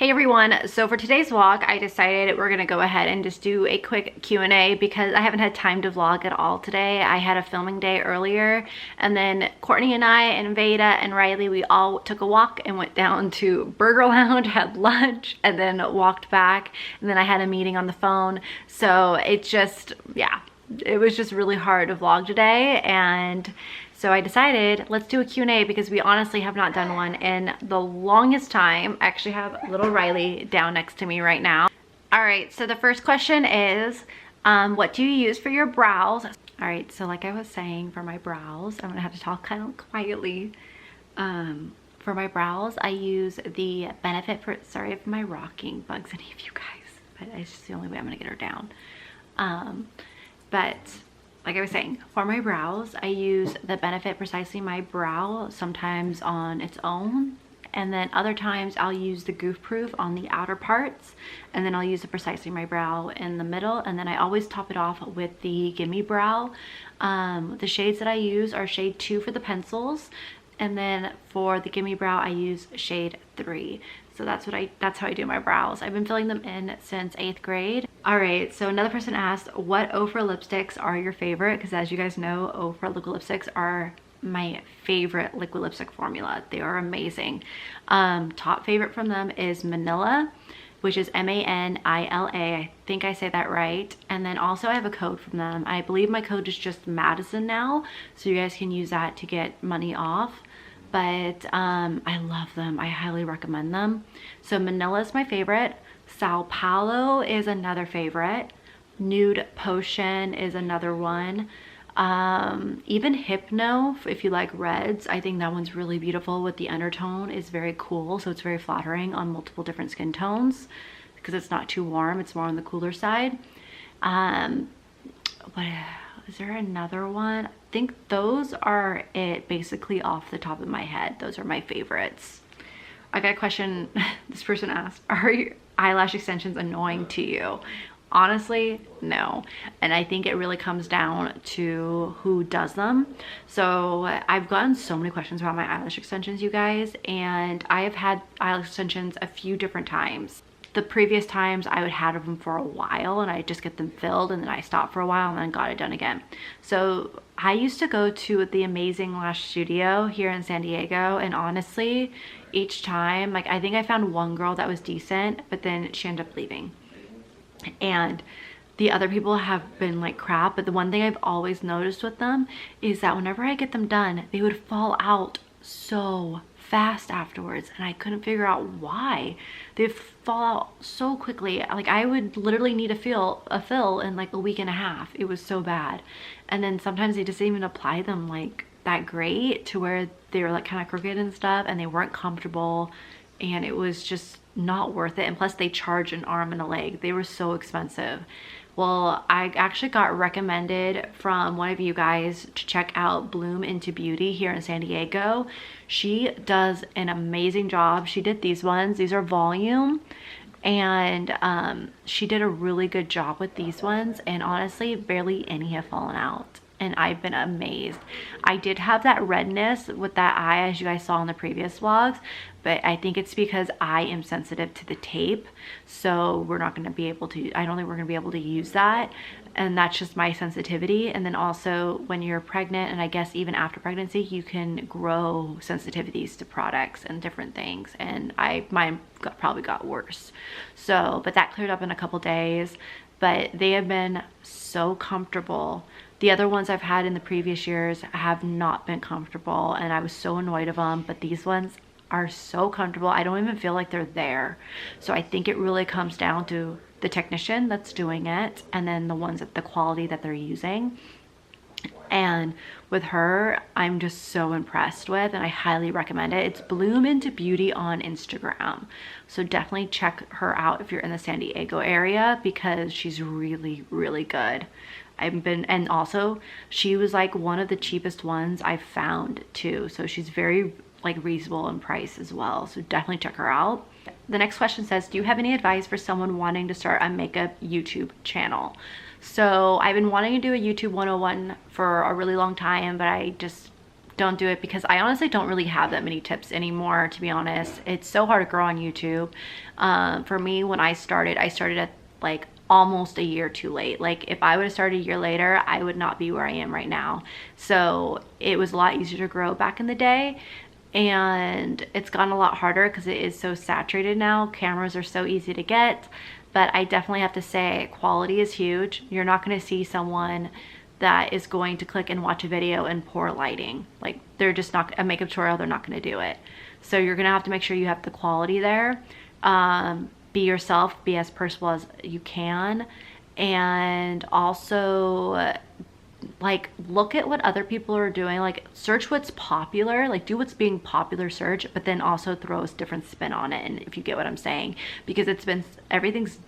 Hey everyone, so for today's vlog, I decided we're gonna go ahead and just do a quick Q&A because I haven't had time to vlog at all today. I had a filming day earlier, and then Courtney and I and Veda and Riley, we all took a walk and went down to Burger Lounge, had lunch, and then walked back, and then I had a meeting on the phone. So it just, yeah, it was just really hard to vlog today, and so I decided let's do a Q&A because we honestly have not done one in the longest time. I actually have little Riley down next to me right now. All right, so the first question is, what do you use for your brows? All right, so like I was saying, for my brows, I'm gonna have to talk kind of quietly. For my brows, I use the Benefit for, sorry if my rocking bugs any of you guys, but it's just the only way I'm gonna get her down. But like I was saying, for my brows, I use the Benefit Precisely My Brow, sometimes on its own, and then other times I'll use the Goof Proof on the outer parts, and then I'll use the Precisely My Brow in the middle, and then I always top it off with the Gimme Brow. The shades that I use are shade 2 for the pencils, and then for the Gimme Brow I use shade 3. So that's how I do my brows. I've been filling them in since 8th grade. All right, so another person asked, what Ofra lipsticks are your favorite? Because as you guys know, Ofra liquid lipsticks are my favorite liquid lipstick formula. They are amazing. Top favorite from them is Manila, which is M-A-N-I-L-A. I think I say that right. And then also I have a code from them. I believe my code is just Madison now, so you guys can use that to get money off. But I love them. I highly recommend them. So Manila is my favorite. Sao Paulo is another favorite. Nude Potion is another one. Even Hypno, if you like reds, I think that one's really beautiful with the undertone. Is very cool, so it's very flattering on multiple different skin tones because it's not too warm, it's more on the cooler side. What is there another one? I think those are it basically off the top of my head. Those are my favorites. I got a question. This person asked, are your eyelash extensions annoying to you? Honestly, no. And I think it really comes down to who does them. So I've gotten so many questions about my eyelash extensions, you guys, and I have had eyelash extensions a few different times. The previous times I would have them for a while and I just get them filled, and then I stopped for a while and then got it done again. So I used to go to the Amazing Lash Studio here in San Diego, and honestly, each time, like I think I found one girl that was decent, but then she ended up leaving. And the other people have been like crap, but the one thing I've always noticed with them is that whenever I get them done, they would fall out so fast afterwards, and I couldn't figure out why. They fall out so quickly. Like I would literally need a fill in like a week and a half. It was so bad. And then sometimes they just didn't even apply them like that great, to where they were like kind of crooked and stuff, and they weren't comfortable, and it was just not worth it. And plus they charge an arm and a leg. They were so expensive. Well, I actually got recommended from one of you guys to check out Bloom Into Beauty here in San Diego. She does an amazing job. She did these ones. These are volume, and she did a really good job with these ones, and honestly barely any have fallen out, and I've been amazed. I did have that redness with that eye, as you guys saw in the previous vlogs, but I think it's because I am sensitive to the tape, so we're not going to be able to, I don't think we're going to be able to use that, and that's just my sensitivity. And then also when you're pregnant, and I guess even after pregnancy, you can grow sensitivities to products and different things, and mine probably got worse. So, but that cleared up in a couple days, but they have been so comfortable. The other ones I've had in the previous years have not been comfortable, and I was so annoyed of them, but these ones are so comfortable. I don't even feel like they're there. So I think it really comes down to the technician that's doing it, and then the ones at the quality that they're using. And with her, I'm just so impressed with, and I highly recommend it. It's Bloom Into Beauty on Instagram. So definitely check her out if you're in the San Diego area, because she's really, really good. And also she was like one of the cheapest ones I've found too. So she's very like reasonable in price as well. So definitely check her out. The next question says, do you have any advice for someone wanting to start a makeup YouTube channel? So I've been wanting to do a YouTube 101 for a really long time, but I just don't do it, because I honestly don't really have that many tips anymore, to be honest. It's so hard to grow on YouTube. For me, when I started at like almost a year too late. Like if I would have started a year later, I would not be where I am right now. So it was a lot easier to grow back in the day, and it's gotten a lot harder because it is so saturated now. Cameras are so easy to get, but I definitely have to say quality is huge. You're not going to see someone that is going to click and watch a video in poor lighting. Like they're just not a makeup tutorial, they're not going to do it. So you're going to have to make sure you have the quality there. Be yourself, be as personable as you can, and also like look at what other people are doing. Like search what's popular, like do what's being popular search, but then also throw a different spin on it. And if you get what I'm saying, because everything's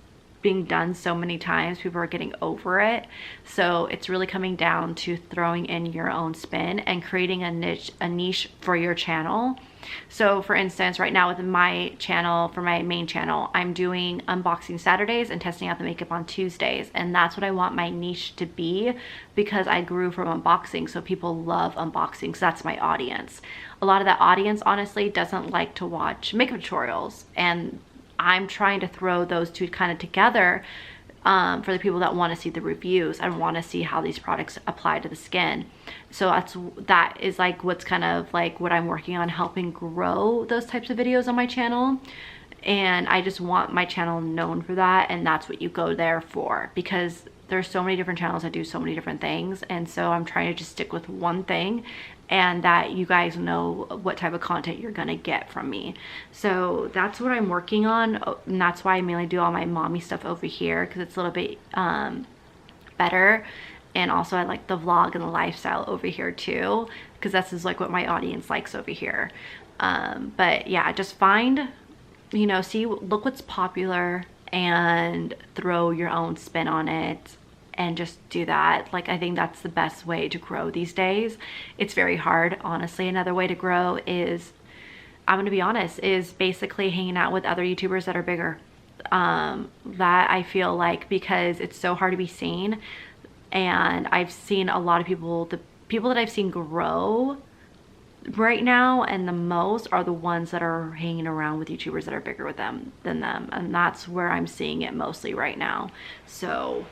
being done so many times, people are getting over it. So it's really coming down to throwing in your own spin and creating a niche for your channel. So for instance, right now with my channel, for my main channel, I'm doing unboxing Saturdays and testing out the makeup on Tuesdays. And that's what I want my niche to be, because I grew from unboxing. So people love unboxing. So that's my audience. A lot of that audience honestly doesn't like to watch makeup tutorials, and I'm trying to throw those two kind of together for the people that want to see the reviews and want to see how these products apply to the skin. So that is like what's kind of like what I'm working on, helping grow those types of videos on my channel. And I just want my channel known for that, and that's what you go there for, because there's so many different channels that do so many different things. And so I'm trying to just stick with one thing, and that you guys know what type of content you're gonna get from me. So that's what I'm working on, and that's why I mainly do all my mommy stuff over here, because it's a little bit better. And also I like the vlog and the lifestyle over here too, because this is like what my audience likes over here. But yeah, just find, you know, look what's popular and throw your own spin on it, and just do that. Like I think that's the best way to grow these days. It's very hard, honestly. Another way to grow is, I'm gonna be honest, is basically hanging out with other YouTubers that are bigger. That I feel like, because it's so hard to be seen, and I've seen a lot of people, the people that I've seen grow right now and the most are the ones that are hanging around with YouTubers that are bigger than them, and that's where I'm seeing it mostly right now. So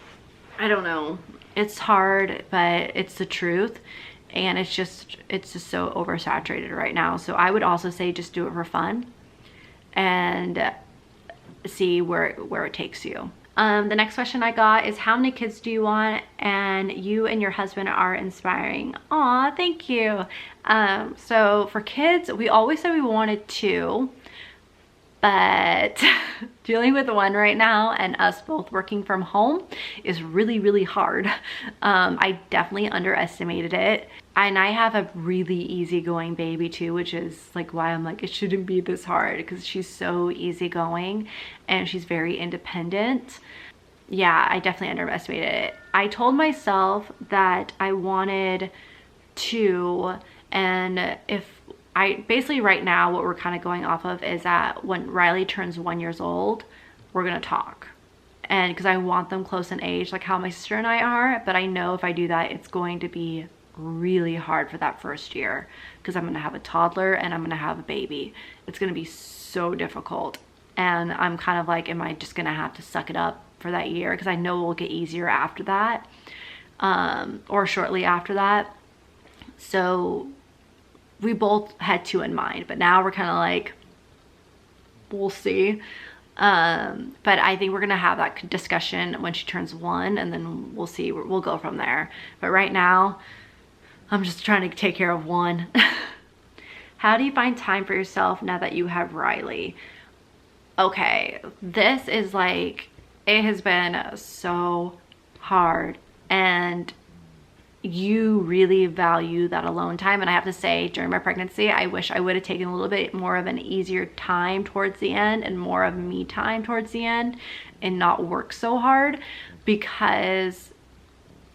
I don't know, it's hard, but it's the truth, and it's just so oversaturated right now. So I would also say just do it for fun and see where it takes you. The next question I got is, how many kids do you want? And you and your husband are inspiring. Aw, thank you. So for kids, we always said we wanted 2, but dealing with 1 right now and us both working from home is really, really hard. I definitely underestimated it. And I have a really easygoing baby too, which is like why I'm like, it shouldn't be this hard, because she's so easygoing and she's very independent. Yeah, I definitely underestimated it. I told myself that I wanted 2, and basically right now what we're kind of going off of is that when Riley turns 1 year old, we're gonna talk. And because I want them close in age, like how my sister and I are, but I know if I do that, it's going to be really hard for that first year, because I'm gonna have a toddler and I'm gonna have a baby. It's gonna be so difficult, and I'm kind of like, am I just gonna have to suck it up for that year, because I know it will get easier after that, or shortly after that. So we both had 2 in mind, but now we're kind of like, we'll see. But I think we're gonna have that discussion when she turns 1, and then we'll see, we'll go from there. But right now I'm just trying to take care of 1. How do you find time for yourself now that you have Riley? Okay, this is like, it has been so hard, and you really value that alone time. And I have to say, during my pregnancy, I wish I would have taken a little bit more of an easier time towards the end, and more of me time towards the end, and not work so hard, because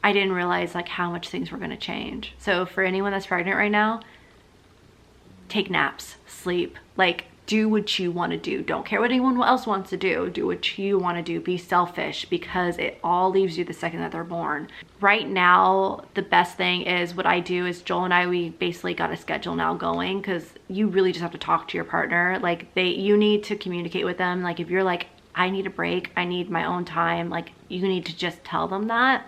I didn't realize like how much things were gonna change. So for anyone that's pregnant right now, take naps, sleep. Like do what you want to do. Don't care what anyone else wants to do. Do what you want to do. Be selfish, because it all leaves you the second that they're born. Right now, the best thing is what I do is Joel and I, we basically got a schedule now going, because you really just have to talk to your partner. Like you need to communicate with them. Like if you're like, I need a break, I need my own time, like you need to just tell them that.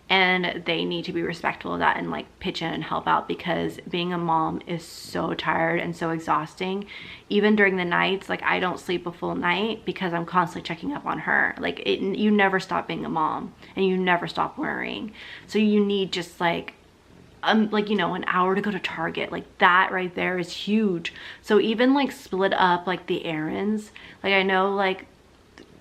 And they need to be respectful of that and like pitch in and help out, because being a mom is so tired and so exhausting. Even during the nights, like I don't sleep a full night because I'm constantly checking up on her. Like you never stop being a mom, and you never stop worrying. So you need just like you know, an hour to go to Target. Like that right there is huge. So even like split up like the errands. Like I know like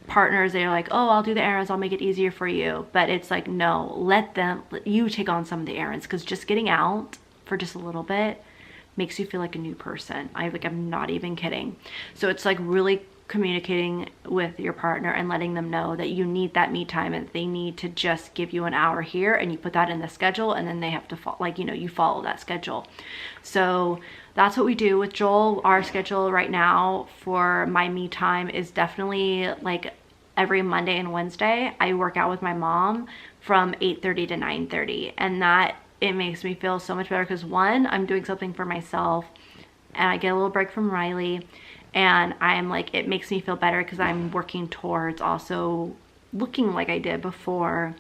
partners, they're like, oh, I'll do the errands, I'll make it easier for you. But it's like, no, let you take on some of the errands, because just getting out for just a little bit makes you feel like a new person. I'm not even kidding. So it's like really communicating with your partner and letting them know that you need that me time, and they need to just give you an hour here, and you put that in the schedule, and then they have to you follow that schedule. So that's what we do with Joel. Our schedule right now for my me time is definitely like every Monday and Wednesday I work out with my mom from 8:30 to 9:30, and that it makes me feel so much better, because one, I'm doing something for myself and I get a little break from Riley, and I'm like, it makes me feel better because I'm working towards also looking like I did before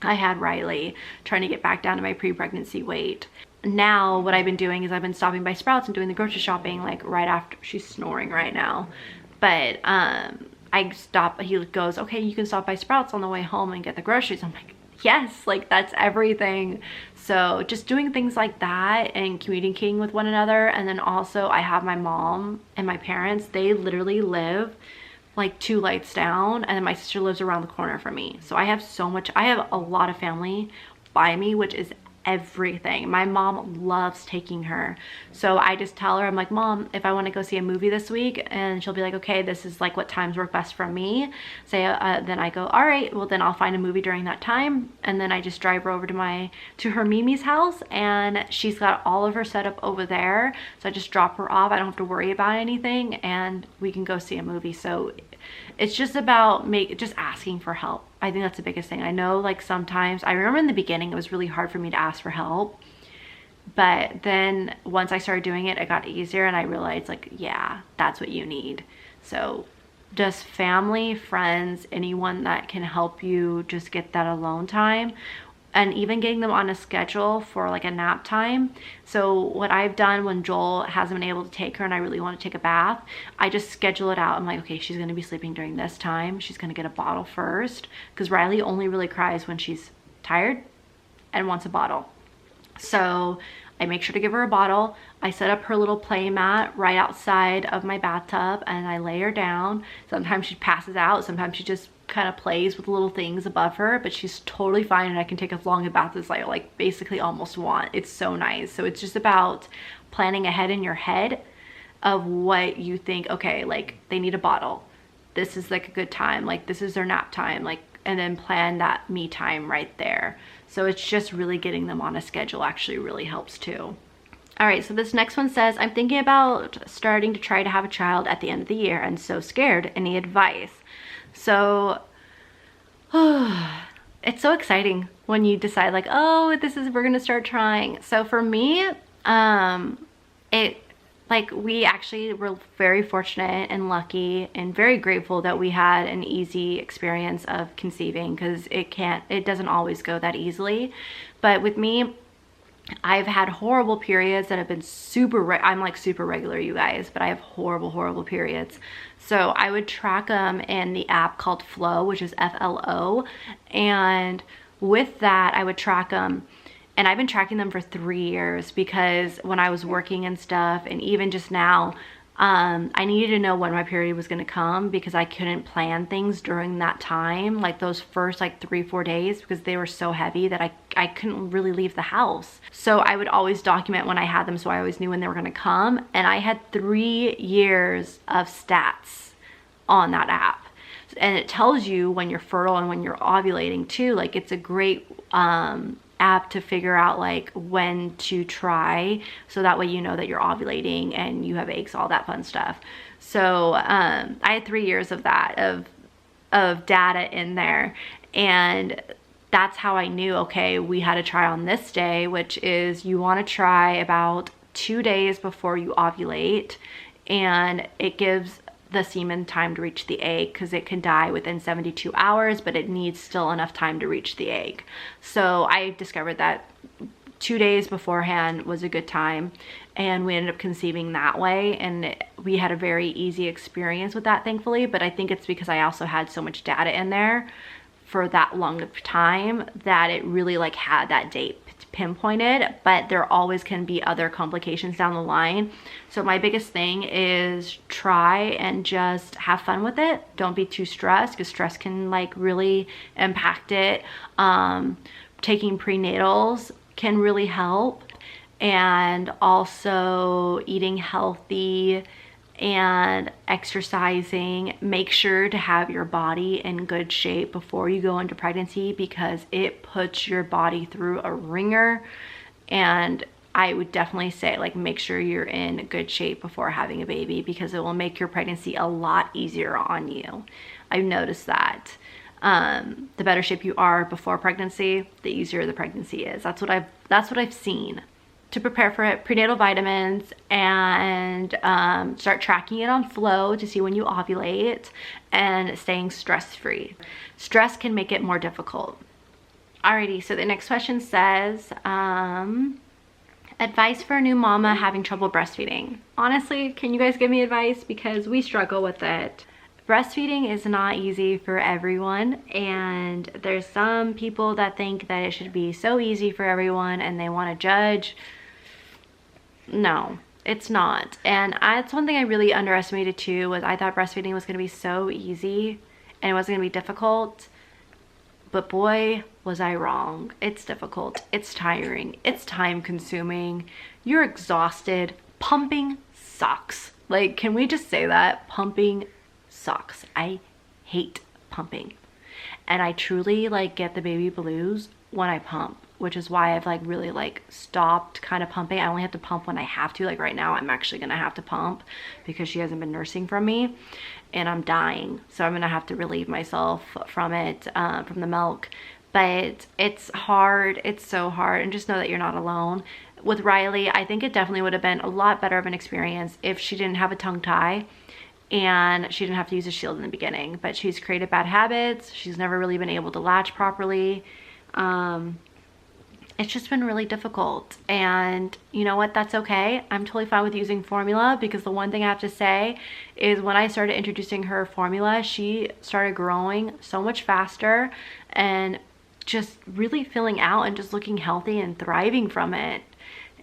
I had Riley, trying to get back down to my pre-pregnancy weight. Now what I've been doing is I've been stopping by Sprouts and doing the grocery shopping like right after. She's snoring right now, but I stop. He goes, okay, you can stop by Sprouts on the way home and get the groceries. I'm like, yes, like that's everything. So just doing things like that and communicating with one another. And then also I have my mom and my parents, they literally live like 2 lights down, and then my sister lives around the corner from me. So I have a lot of family by me, which is everything. My mom loves taking her. So I just tell her, I'm like, Mom, if I want to go see a movie this week, and she'll be like, okay, this is like what times work best for me. Then I go, all right, well then I'll find a movie during that time. And then I just drive her over to her Mimi's house, and she's got all of her setup over there. So I just drop her off. I don't have to worry about anything, and we can go see a movie. So it's just about just asking for help. I think that's the biggest thing. I know like sometimes, I remember in the beginning, it was really hard for me to ask for help. But then once I started doing it, it got easier, and I realized like, yeah, that's what you need. So just family, friends, anyone that can help you just get that alone time, and even getting them on a schedule for like a nap time. So what I've done when Joel hasn't been able to take her and I really want to take a bath, I just schedule it out. I'm like, okay, she's going to be sleeping during this time. She's going to get a bottle first, because Riley only really cries when she's tired and wants a bottle. So I make sure to give her a bottle. I set up her little play mat right outside of my bathtub, and I lay her down. Sometimes she passes out. Sometimes she just kind of plays with little things above her, but she's totally fine, and I can take as long a bath as I like basically almost want. It's so nice. So it's just about planning ahead in your head of what you think, okay, like they need a bottle. This is like a good time. Like this is their nap time. Like, and then plan that me time right there. So it's just really getting them on a schedule actually really helps too. All right, so this next one says, I'm thinking about starting to try to have a child at the end of the year and so scared. Any advice? So it's so exciting when you decide like, oh, we're gonna start trying. So for me, we actually were very fortunate and lucky and very grateful that we had an easy experience of conceiving, because it doesn't always go that easily. But with me, I've had horrible periods that have been I'm like super regular, you guys, but I have horrible periods. So I would track them in the app called Flow, which is FLO. And with that, I would track them. And I've been tracking them for 3 years, because when I was working and stuff, and even just now, I needed to know when my period was going to come, because I couldn't plan things during that time, like those first like 3-4 days, because they were so heavy that I couldn't really leave the house. So I would always document when I had them, so I always knew when they were going to come. And I had 3 years of stats on that app. And it tells you when you're fertile and when you're ovulating too. Like it's a great app to figure out like when to try, so that way you know that you're ovulating and you have eggs, all that fun stuff. So I had 3 years of that, of data in there, and that's how I knew, okay, we had to try on this day, which is you want to try about 2 days before you ovulate, and it gives the semen time to reach the egg, because it can die within 72 hours, but it needs still enough time to reach the egg. So I discovered that 2 days beforehand was a good time, and we ended up conceiving that way, and we had a very easy experience with that, thankfully. But I think it's because I also had so much data in there for that long of time that it really like had that date pinpointed, but there always can be other complications down the line. So my biggest thing is try and just have fun with it. Don't be too stressed, because stress can like really impact it. Taking prenatals can really help, and also eating healthy and exercising. Make sure to have your body in good shape before you go into pregnancy, because it puts your body through a ringer. And I would definitely say like make sure you're in good shape before having a baby, because it will make your pregnancy a lot easier on you. I've noticed that the better shape you are before pregnancy, the easier the pregnancy is. That's what I've seen. To prepare for it, prenatal vitamins, and start tracking it on Flow to see when you ovulate, and staying stress-free. Stress can make it more difficult. Alrighty, so the next question says, advice for a new mama having trouble breastfeeding. Honestly, can you guys give me advice? Because we struggle with it. Breastfeeding is not easy for everyone, and there's some people that think that it should be so easy for everyone and they want to judge. No, it's not. And that's one thing I really underestimated too, was I thought breastfeeding was going to be so easy and it wasn't going to be difficult. But boy, was I wrong. It's difficult. It's tiring. It's time consuming. You're exhausted. Pumping sucks. Like, can we just say that? Pumping sucks. I hate pumping. And I truly like get the baby blues when I pump, which is why I've like really like stopped kind of pumping. I only have to pump when I have to. Like right now I'm actually gonna have to pump because she hasn't been nursing from me and I'm dying. So I'm gonna have to relieve myself from it, from the milk. But it's hard, it's so hard, and just know that you're not alone. With Riley, I think it definitely would have been a lot better of an experience if she didn't have a tongue tie and she didn't have to use a shield in the beginning. But she's created bad habits. She's never really been able to latch properly. It's just been really difficult, and you know what, that's okay. I'm totally fine with using formula, because the one thing I have to say is when I started introducing her formula, she started growing so much faster and just really filling out and just looking healthy and thriving from it.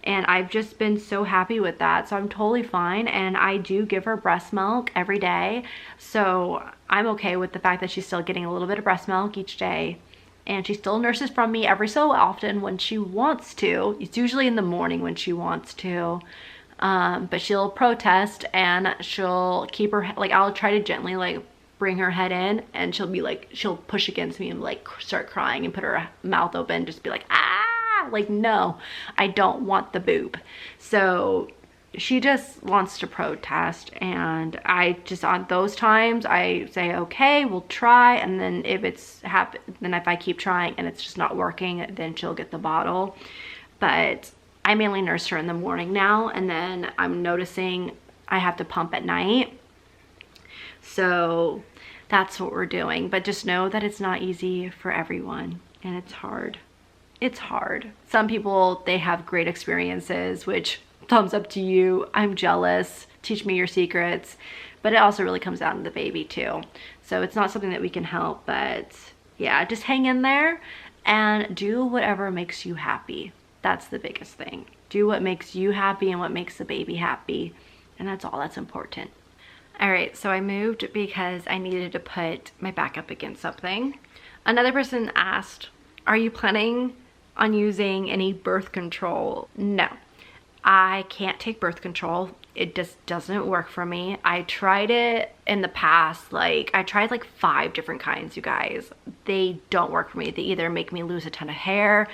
And I've just been so happy with that. So I'm totally fine, and I do give her breast milk every day, so I'm okay with the fact that she's still getting a little bit of breast milk each day. And she still nurses from me every so often when she wants to. It's usually in the morning when she wants to. But she'll protest, and she'll keep her, like I'll try to gently like bring her head in, and she'll be like, she'll push against me and like start crying and put her mouth open, just be like, ah, like no, I don't want the boob. So she just wants to protest, and I just, on those times I say okay, we'll try, and then if if I keep trying and it's just not working, then she'll get the bottle. But I mainly nurse her in the morning now, and then I'm noticing I have to pump at night, so that's what we're doing. But just know that it's not easy for everyone, and it's hard. It's hard. Some people, they have great experiences, which thumbs up to you. I'm jealous. Teach me your secrets. But it also really comes down to the baby too. So it's not something that we can help, but yeah, just hang in there and do whatever makes you happy. That's the biggest thing. Do what makes you happy and what makes the baby happy. And that's all that's important. All right, so I moved because I needed to put my back up against something. Another person asked, are you planning on using any birth control? No. I can't take birth control. It just doesn't work for me. I tried it in the past. Like, I tried like 5 different kinds, you guys. They don't work for me. They either make me lose a ton of hair.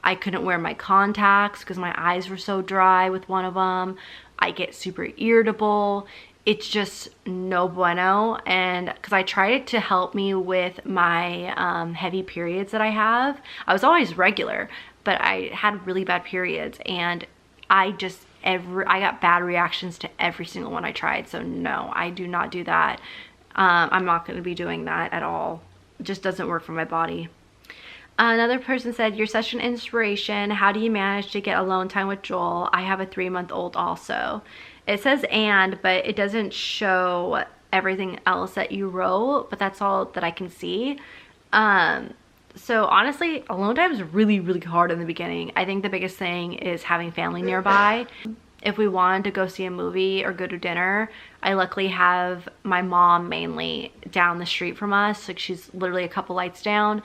I couldn't wear my contacts because my eyes were so dry with one of them. I get super irritable. It's just no bueno. And because I tried it to help me with my heavy periods that I have. I was always regular, but I had really bad periods, and I got bad reactions to every single one I tried. So no, I do not do that. I'm not going to be doing that at all. It just doesn't work for my body. Another person said, you're such an inspiration. How do you manage to get alone time with Joel? I have a 3-month-old also. It says but it doesn't show everything else that you wrote, but that's all that I can see. So honestly, alone time is really, really hard in the beginning. I think the biggest thing is having family nearby. If we wanted to go see a movie or go to dinner, I luckily have my mom mainly down the street from us. Like, she's literally a couple lights down.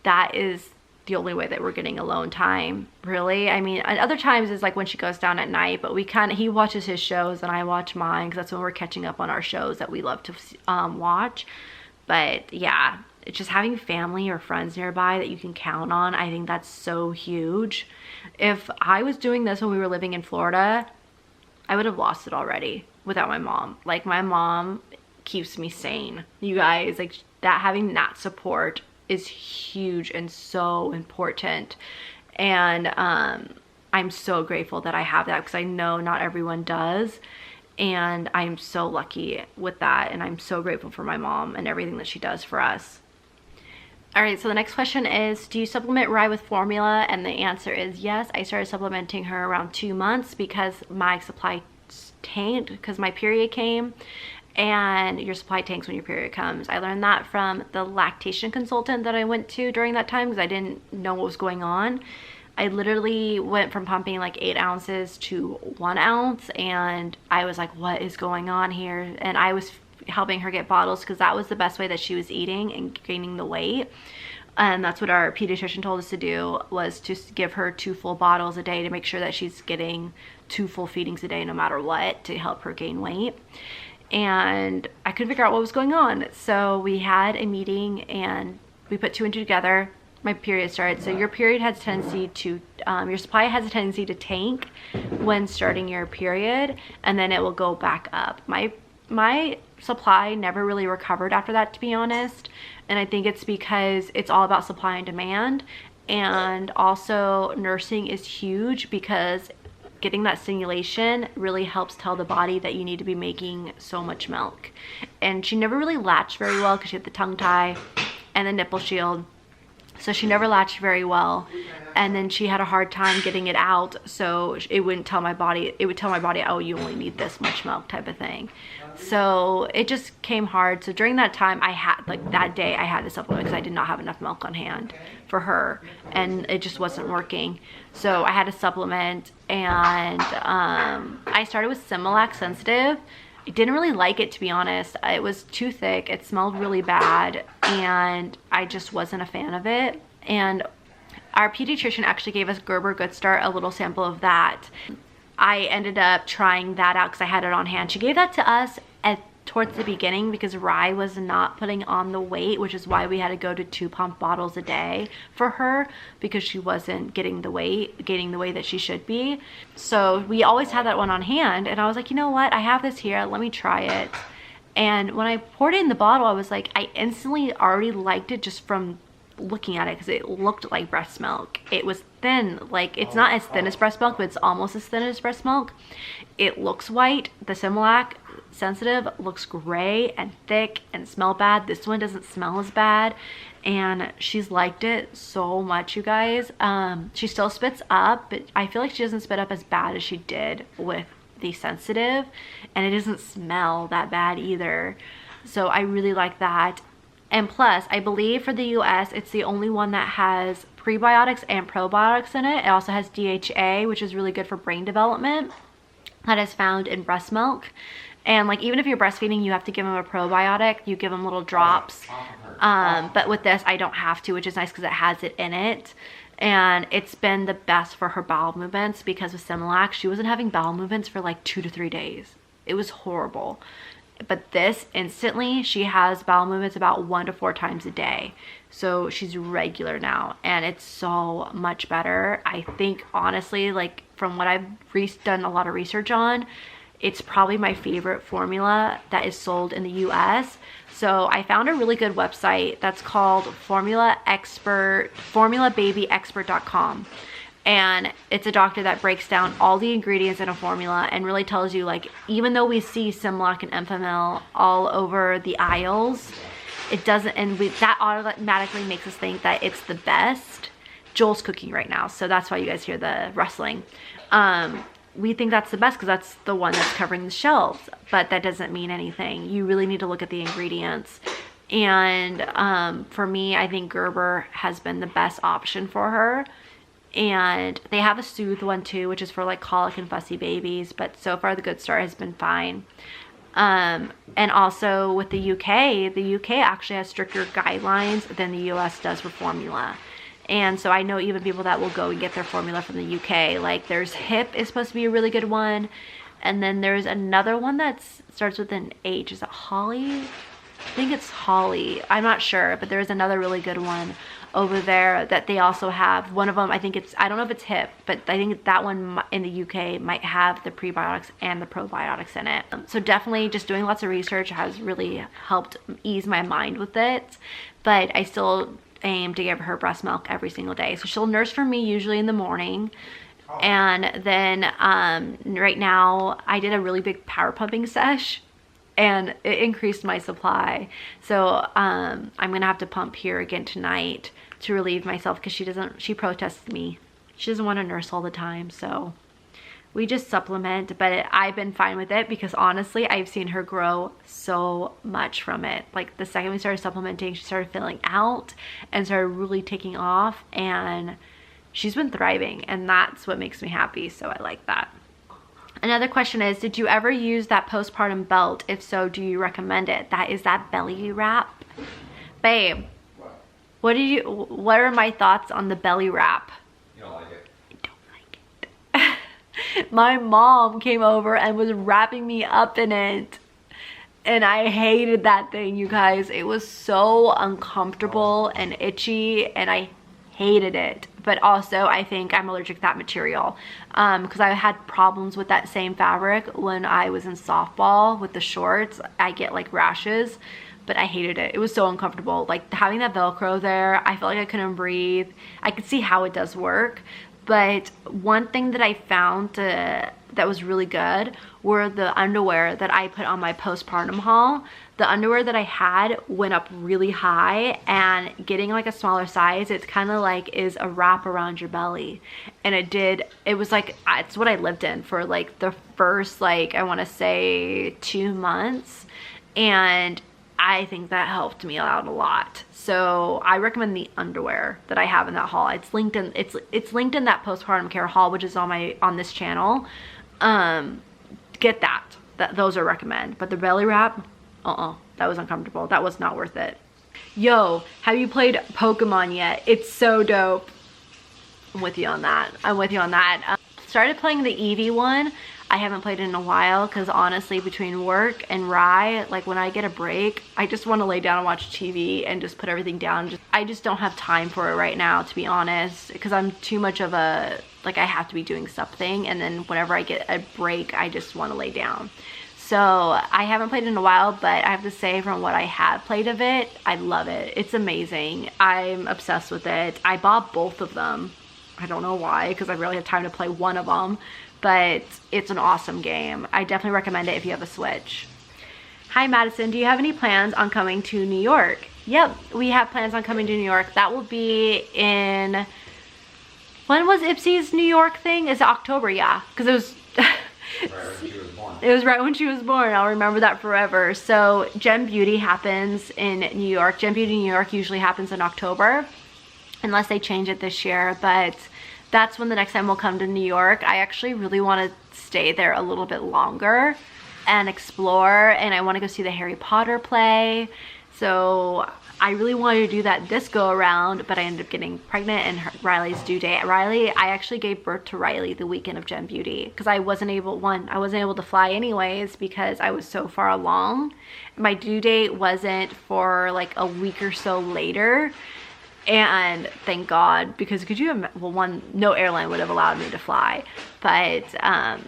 That is the only way that we're getting alone time, really. I mean, other times is like when she goes down at night, but he watches his shows and I watch mine, because that's when we're catching up on our shows that we love to watch. But yeah, it's just having family or friends nearby that you can count on. I think that's so huge. If I was doing this when we were living in Florida, I would have lost it already without my mom. Like, my mom keeps me sane, you guys. Like, that, having that support is huge and so important. And I'm so grateful that I have that, because I know not everyone does. And I'm so lucky with that, and I'm so grateful for my mom and everything that she does for us. All right, so the next question is, do you supplement Rye with formula? And the answer is yes. I started supplementing her around 2 months because my supply tanked because my period came, and your supply tanks when your period comes. I learned that from the lactation consultant that I went to during that time, because I didn't know what was going on. I literally went from pumping like 8 ounces to 1 ounce, and I was like, what is going on here? And I was helping her get bottles because that was the best way that she was eating and gaining the weight. And that's what our pediatrician told us to do, was to give her 2 full bottles a day to make sure that she's getting 2 full feedings a day no matter what, to help her gain weight. And I couldn't figure out what was going on. So we had a meeting and we put 2 and 2 together. My period started. So your period has a tendency to, your supply has a tendency to tank when starting your period, and then it will go back up. My supply never really recovered after that, to be honest. And I think it's because it's all about supply and demand. And also nursing is huge, because getting that stimulation really helps tell the body that you need to be making so much milk. And she never really latched very well because she had the tongue tie and the nipple shield. So she never latched very well, and then she had a hard time getting it out, so it wouldn't tell my body, it would tell my body, oh, you only need this much milk, type of thing. So it just came hard. So during that time, I had, like that day, I had to supplement because I did not have enough milk on hand for her, and it just wasn't working. So I had to supplement, and I started with Similac Sensitive. I didn't really like it, to be honest. It was too thick, it smelled really bad, and I just wasn't a fan of it. And our pediatrician actually gave us Gerber Good Start, a little sample of that. I ended up trying that out because I had it on hand. She gave that to us towards the beginning because Rye was not putting on the weight, which is why we had to go to 2 pump bottles a day for her, because she wasn't getting the weight, gaining the weight that she should be. So we always had that one on hand, and I was like, you know what, I have this here, let me try it. And when I poured it in the bottle, I was like, I instantly already liked it just from looking at it, because it looked like breast milk. It was thin, like it's not as thin as breast milk, but it's almost as thin as breast milk. It looks white. The Similac Sensitive looks gray and thick and smell bad. This one doesn't smell as bad, and she's liked it so much, you guys. She still spits up, but I feel like she doesn't spit up as bad as she did with the Sensitive, and it doesn't smell that bad either. So I really like that. And plus, I believe for the US, it's the only one that has prebiotics and probiotics in it. It also has DHA, which is really good for brain development, that is found in breast milk. And like even if you're breastfeeding, you have to give them a probiotic. You give them little drops. But with this, I don't have to, which is nice because it has it in it. And it's been the best for her bowel movements, because with Similac, she wasn't having bowel movements for like 2 to 3 days. It was horrible. But this, instantly, she has bowel movements about 1 to 4 times a day. So she's regular now, and it's so much better. I think, honestly, like from what I've done a lot of research on, it's probably my favorite formula that is sold in the US. So I found a really good website that's called formulababyexpert.com. And it's a doctor that breaks down all the ingredients in a formula and really tells you, like, even though we see Similac and Enfamil all over the aisles, it doesn't, and that automatically makes us think that it's the best. Joel's cooking right now, so that's why you guys hear the rustling. We think that's the best because that's the one that's covering the shelves, but that doesn't mean anything. You really need to look at the ingredients. And for me, I think Gerber has been the best option for her. And they have a Soothe one too, which is for like colic and fussy babies, but so far the Good Start has been fine. And also with the UK actually has stricter guidelines than the US does for formula. And so I know even people that will go and get their formula from the UK, like there's Hip is supposed to be a really good one. And then there's another one that starts with an H. Is it Holly? I think it's Holly. I'm not sure, but there's another really good one over there that they also have. One of them, I think it's, I don't know if it's Hip, but I think that one in the UK might have the prebiotics and the probiotics in it. So definitely just doing lots of research has really helped ease my mind with it. But I still aim to give her breast milk every single day. So she'll nurse for me usually in the morning. And then right now I did a really big power pumping sesh, and it increased my supply. So I'm gonna have to pump here again tonight to relieve myself, because she protests me. She doesn't want to nurse all the time, so we just supplement. But I've been fine with it because honestly, I've seen her grow so much from it. Like the second we started supplementing, she started filling out and started really taking off, and she's been thriving, and that's what makes me happy. So I like that. Another question is, did you ever use that postpartum belt? If so, do you recommend it? That is that belly wrap. Babe, what are my thoughts on the belly wrap? You don't like it? I don't like it. My mom came over and was wrapping me up in it, and I hated that thing, you guys. It was so uncomfortable and itchy, and I hated it. But also I think I'm allergic to that material, because I had problems with that same fabric when I was in softball with the shorts. I get like rashes, but I hated it. It was so uncomfortable. Like having that Velcro there, I felt like I couldn't breathe. I could see how it does work, but one thing that I found that was really good were the underwear that I put on my postpartum haul. The underwear that I had went up really high, and getting like a smaller size, it's kind of like is a wrap around your belly. And it was like, it's what I lived in for like the first, like I want to say 2 months. And I think that helped me out a lot. So I recommend the underwear that I have in that haul. It's linked in that postpartum care haul, which is on this channel. Get that. Those are recommend. But the belly wrap, that was uncomfortable. That was not worth it. Yo, have you played Pokemon yet? It's so dope. I'm with you on that. Started playing the Eevee one. I haven't played it in a while because honestly, between work and Rye, like when I get a break, I just want to lay down and watch TV and just put everything down. I just don't have time for it right now, to be honest, because I'm too much of a, like I have to be doing something, and then whenever I get a break, I just want to lay down. So I haven't played it in a while, but I have to say from what I have played of it, I love it. It's amazing. I'm obsessed with it. I bought both of them. I don't know why, because I really have time to play one of them, but it's an awesome game. I definitely recommend it if you have a Switch. Hi Madison, do you have any plans on coming to New York? Yep, we have plans on coming to New York. That will be in, when was Ipsy's New York thing? Is it October? Yeah, because it was it was right when she was born. I'll remember that forever. So Gem Beauty happens in New York. Gem Beauty New York usually happens in October, unless they change it this year, but that's when the next time we'll come to New York. I actually really want to stay there a little bit longer. and explore, and I want to go see the Harry Potter play. So I really wanted to do that this go around, but I ended up getting pregnant and Riley's due date. I actually gave birth to Riley the weekend of Gen Beauty because I wasn't able to fly anyways because I was so far along. My due date wasn't for like a week or so later. And thank God, because could you well, no airline would have allowed me to fly, but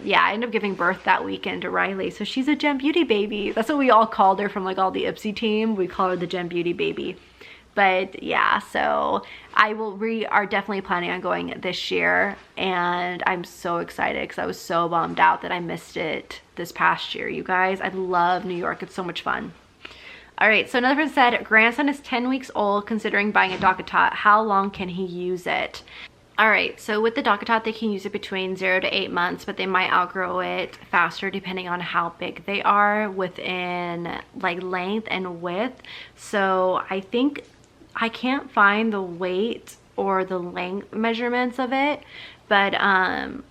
yeah, I ended up giving birth that weekend to Riley, so she's a Gen Beauty baby. That's what we all called her from like all the Ipsy team. We call her the Gen Beauty baby. But yeah, so we are definitely planning on going this year, and I'm so excited because I was so bummed out that I missed it this past year. You guys, I love New York. It's so much fun. All right, so another person said, grandson is 10 weeks old, considering buying a DockATot. How long can he use it? All right, so with the DockATot, they can use it between 0 to 8 months, but they might outgrow it faster depending on how big they are within like length and width. So I think I can't find the weight or the length measurements of it, but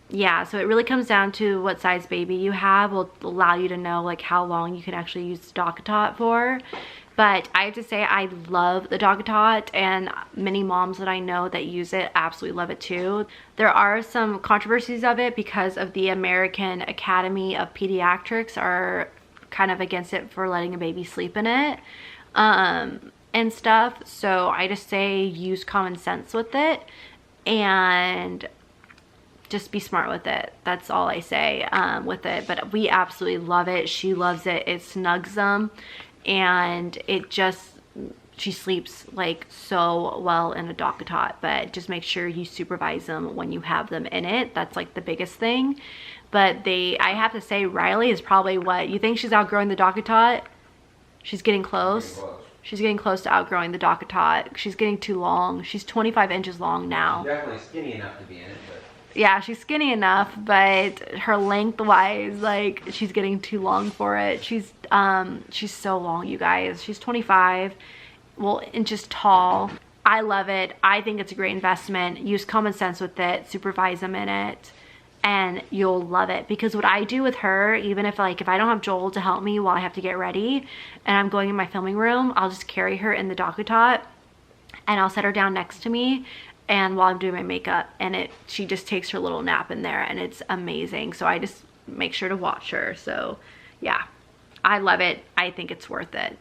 yeah, so it really comes down to what size baby you have will allow you to know like how long you can actually use the DockATot for. But I have to say, I love the DockATot, and many moms that I know that use it absolutely love it too. There are some controversies of it because of the American Academy of Pediatrics are kind of against it for letting a baby sleep in it and stuff. So I just say use common sense with it and just be smart with it. That's all I say with it. But we absolutely love it. She loves it. It snugs them, and she sleeps like so well in a DockATot. But just make sure you supervise them when you have them in it. That's like the biggest thing. But I have to say, Riley is probably what you think she's outgrowing the DockATot. She's getting close. She's getting close to outgrowing the DockATot. She's getting too long. She's 25 inches long now. She's definitely skinny enough to be in it, but yeah, she's skinny enough, but her length-wise, like, she's getting too long for it. She's so long, you guys. She's 25, well, inches tall. I love it. I think it's a great investment. Use common sense with it. Supervise them in it, and you'll love it. Because what I do with her, even if I don't have Joel to help me while I have to get ready, and I'm going in my filming room, I'll just carry her in the DockATot, and I'll set her down next to me, and while I'm doing my makeup, and she just takes her little nap in there, and it's amazing. So I just make sure to watch her. So yeah, I love it. I think it's worth it.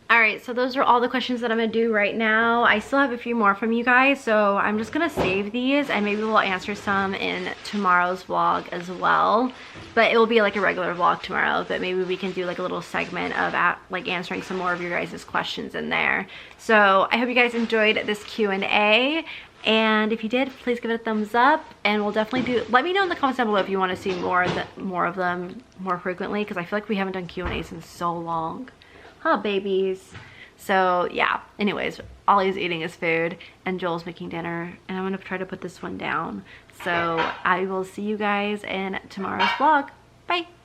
All right, so those are all the questions that I'm gonna do right now. I still have a few more from you guys, so I'm just gonna save these, and maybe we'll answer some in tomorrow's vlog as well. But it will be like a regular vlog tomorrow, but maybe we can do like a little segment of like answering some more of your guys' questions in there. So I hope you guys enjoyed this Q&A. And if you did, please give it a thumbs up, and we'll definitely let me know in the comments down below if you want to see more of them more frequently, because I feel like we haven't done Q&As in so long. Huh, babies? So yeah, anyways, Ollie's eating his food and Joel's making dinner, and I'm gonna try to put this one down. So I will see you guys in tomorrow's vlog. Bye.